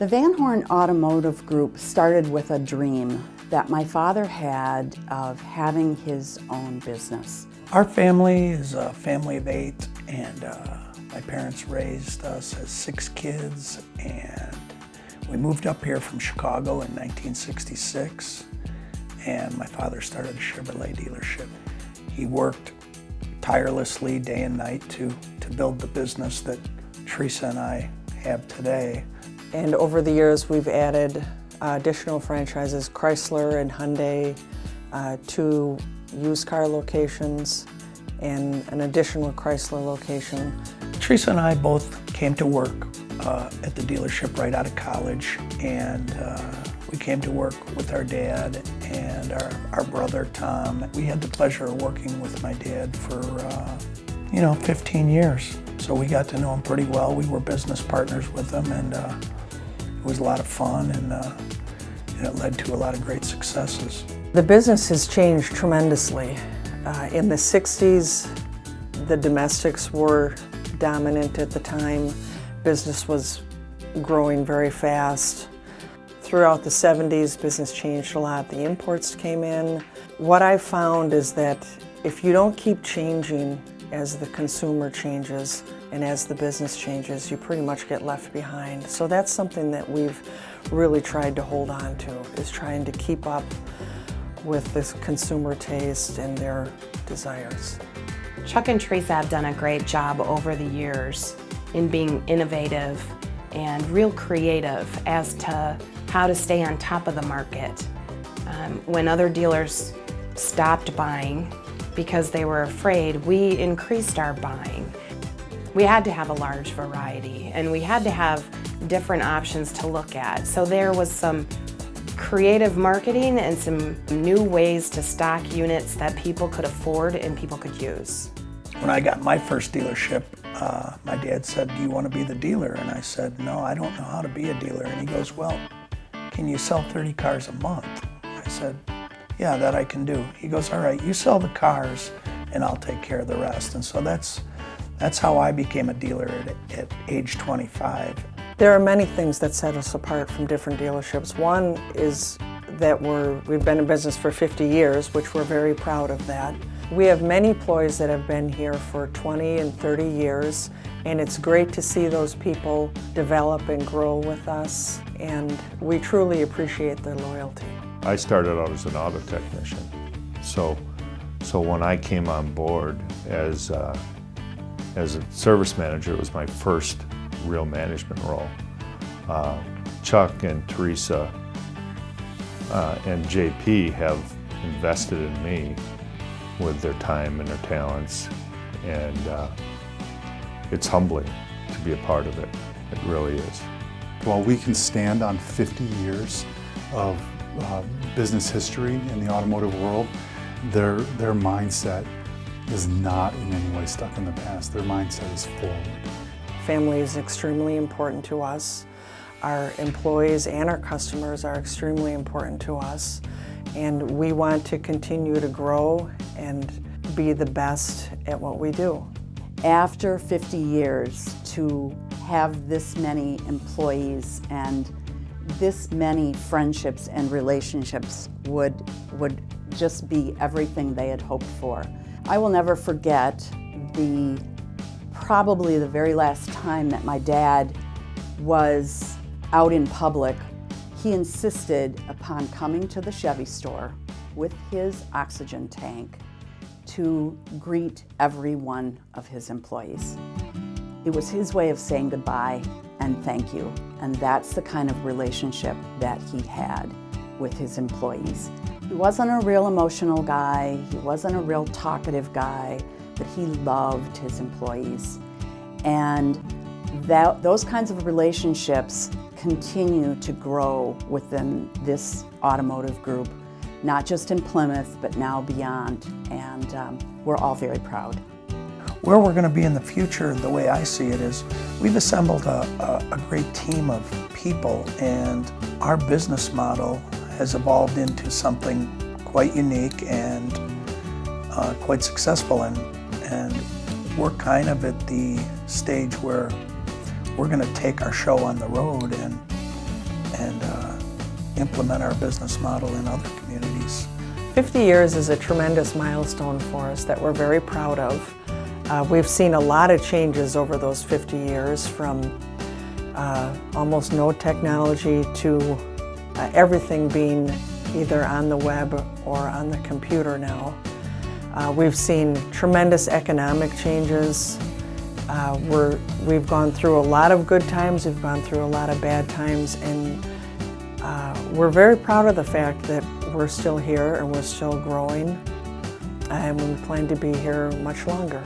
The Van Horn Automotive Group started with a dream that my father had of having his own business. Our family is a family of 8, and my parents raised us as 6 kids, and we moved up here from Chicago in 1966, and my father started a Chevrolet dealership. He worked tirelessly day and night to build the business that Teresa and I have today. And over the years, we've added additional franchises, Chrysler and Hyundai, 2 used car locations, and an additional Chrysler location. Teresa and I both came to work at the dealership right out of college, and we came to work with our dad and our brother Tom. We had the pleasure of working with my dad for 15 years. So we got to know him pretty well. We were business partners with him, and it was a lot of fun, and it led to a lot of great successes. The business has changed tremendously. In the 60s, the domestics were dominant at the time. Business was growing very fast. Throughout the 70s, business changed a lot. The imports came in. What I've found is that if you don't keep changing as the consumer changes and as the business changes, you pretty much get left behind. So that's something that we've really tried to hold on to, is trying to keep up with this consumer taste and their desires. Chuck and Teresa have done a great job over the years in being innovative and real creative as to how to stay on top of the market. When other dealers stopped buying because they were afraid, we increased our buying. We had to have a large variety, and we had to have different options to look at. So there was some creative marketing and some new ways to stock units that people could afford and people could use. When I got my first dealership, my dad said, "Do you want to be the dealer?" And I said, "No, I don't know how to be a dealer." And he goes, "Well, can you sell 30 cars a month?" I said, "Yeah, that I can do." He goes, "All right, you sell the cars and I'll take care of the rest." And so that's how I became a dealer at age 25. There are many things that set us apart from different dealerships. One is that we've been in business for 50 years, which we're very proud of that. We have many employees that have been here for 20 and 30 years, and it's great to see those people develop and grow with us, and we truly appreciate their loyalty. I started out as an auto technician, so when I came on board as a service manager, it was my first real management role. Chuck and Teresa and JP have invested in me with their time and their talents, and it's humbling to be a part of it. It really is. While we can stand on 50 years of business history in the automotive world, their mindset is not in any way stuck in the past. Their mindset is forward. Family is extremely important to us. Our employees and our customers are extremely important to us, and we want to continue to grow and be the best at what we do. After 50 years, to have this many employees and this many friendships and relationships would just be everything they had hoped for. I will never forget probably the very last time that my dad was out in public. He insisted upon coming to the Chevy store with his oxygen tank to greet every one of his employees. It was his way of saying goodbye and thank you, and that's the kind of relationship that he had with his employees. He wasn't a real emotional guy, he wasn't a real talkative guy, but he loved his employees. And those kinds of relationships continue to grow within this automotive group, not just in Plymouth, but now beyond, and we're all very proud. Where we're going to be in the future, the way I see it, is we've assembled a great team of people, and our business model has evolved into something quite unique and quite successful, and we're kind of at the stage where we're going to take our show on the road implement our business model in other communities. 50 years is a tremendous milestone for us that we're very proud of. We've seen a lot of changes over those 50 years, from almost no technology to everything being either on the web or on the computer now. We've seen tremendous economic changes. We've gone through a lot of good times, we've gone through a lot of bad times, and we're very proud of the fact that we're still here and we're still growing, and we plan to be here much longer.